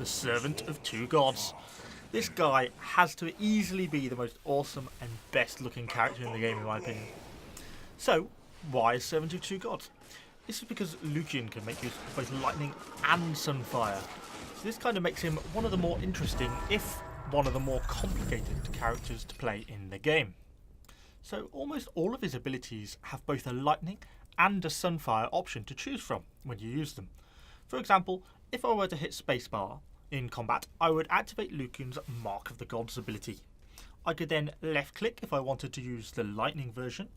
the Servant of Two Gods. This guy has to easily be the most awesome and best looking character in the game in my opinion. So, why is Servant of Two Gods? This is because Lukian can make use of both lightning and sunfire. So this kind of makes him one of the more interesting, if one of the more complicated characters to play in the game. So almost all of his abilities have both a lightning and a sunfire option to choose from when you use them. For example, if I were to hit spacebar in combat, I would activate Lukian's Mark of the Gods ability. I could then left click if I wanted to use the lightning version,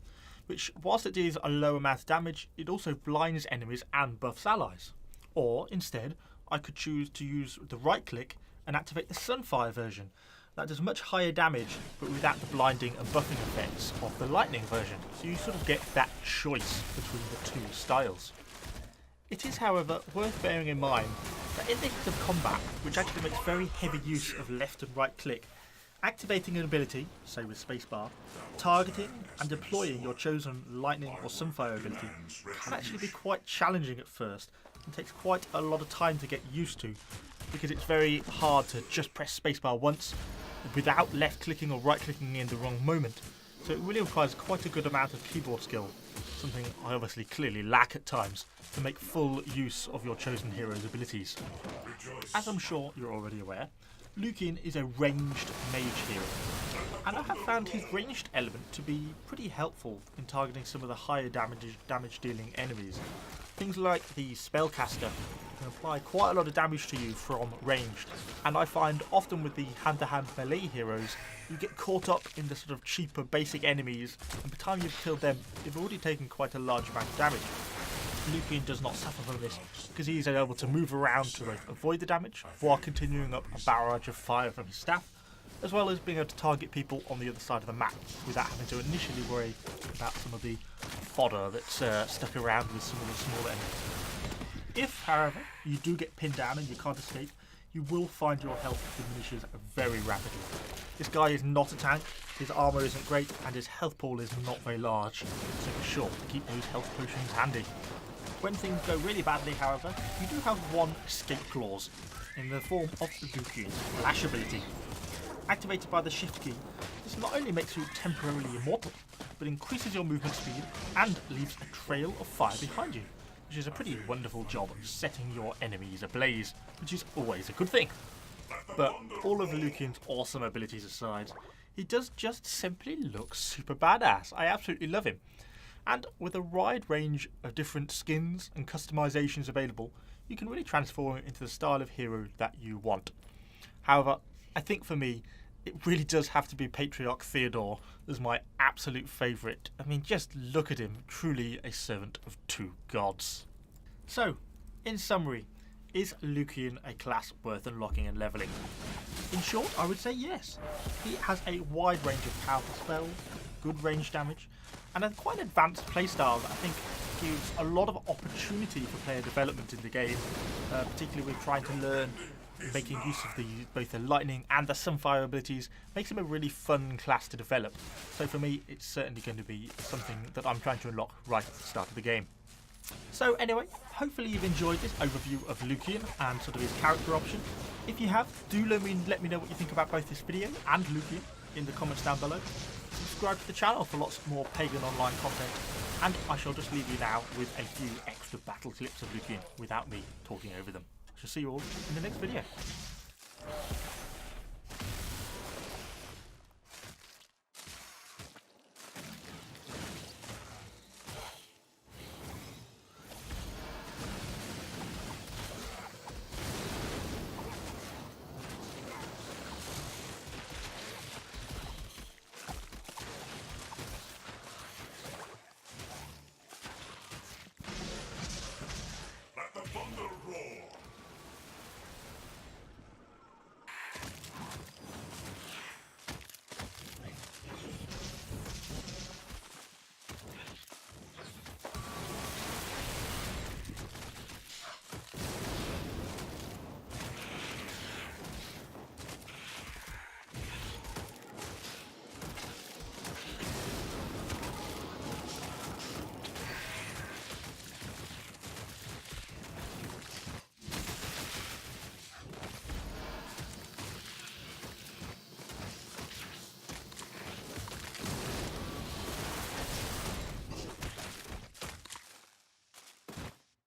which whilst it deals a low amount of damage, it also blinds enemies and buffs allies. Or instead, I could choose to use the right click and activate the sunfire version. That does much higher damage, but without the blinding and buffing effects of the lightning version, so you sort of get that choice between the two styles. It is, however, worth bearing in mind that in the heat of combat, which actually makes very heavy use of left and right click, activating an ability, say with spacebar, targeting and deploying your chosen lightning or sunfire ability can actually be quite challenging at first and takes quite a lot of time to get used to, because it's very hard to just press spacebar once without left clicking or right clicking in the wrong moment. So it really requires quite a good amount of keyboard skill, something I obviously clearly lack at times, to make full use of your chosen hero's abilities. As I'm sure you're already aware, Lukian is a ranged mage hero, and I have found his ranged element to be pretty helpful in targeting some of the higher damage dealing enemies. Things like the spellcaster can apply quite a lot of damage to you from ranged, and I find often with the hand-to-hand melee heroes you get caught up in the sort of cheaper basic enemies, and by the time you've killed them you've already taken quite a large amount of damage. Lukian does not suffer from this because he is able to move around to both avoid the damage while continuing up a barrage of fire from his staff, as well as being able to target people on the other side of the map without having to initially worry about some of the fodder that's stuck around with some of the smaller enemies. If, however, you do get pinned down and you can't escape, you will find your health diminishes very rapidly. This guy is not a tank, his armour isn't great, and his health pool is not very large, so be sure to keep those health potions handy. When things go really badly, however, you do have one escape clause, in the form of the Lukian's Flash ability. Activated by the shift key, this not only makes you temporarily immortal, but increases your movement speed and leaves a trail of fire behind you, which is a pretty wonderful job of setting your enemies ablaze, which is always a good thing. But all of Lukian's awesome abilities aside, he does just simply look super badass. I absolutely love him. And with a wide range of different skins and customizations available, you can really transform him into the style of hero that you want. However, I think for me, it really does have to be Patriarch Theodore as my absolute favourite. I mean, just look at him, truly a servant of two gods. So, in summary, is Lukian a class worth unlocking and levelling? In short, I would say yes. He has a wide range of powerful spells, good range damage, and a quite advanced playstyle that I think gives a lot of opportunity for player development in the game, particularly with trying to learn making use of both the lightning and the sunfire abilities. Makes him a really fun class to develop. So for me, it's certainly going to be something that I'm trying to unlock right at the start of the game. So anyway, hopefully you've enjoyed this overview of Lukian and sort of his character option. If you have, do let me know what you think about both this video and Lukian in the comments down below. Subscribe to the channel for lots more Pagan Online content, and I shall just leave you now with a few extra battle clips of Lukian without me talking over them. I shall see you all in the next video.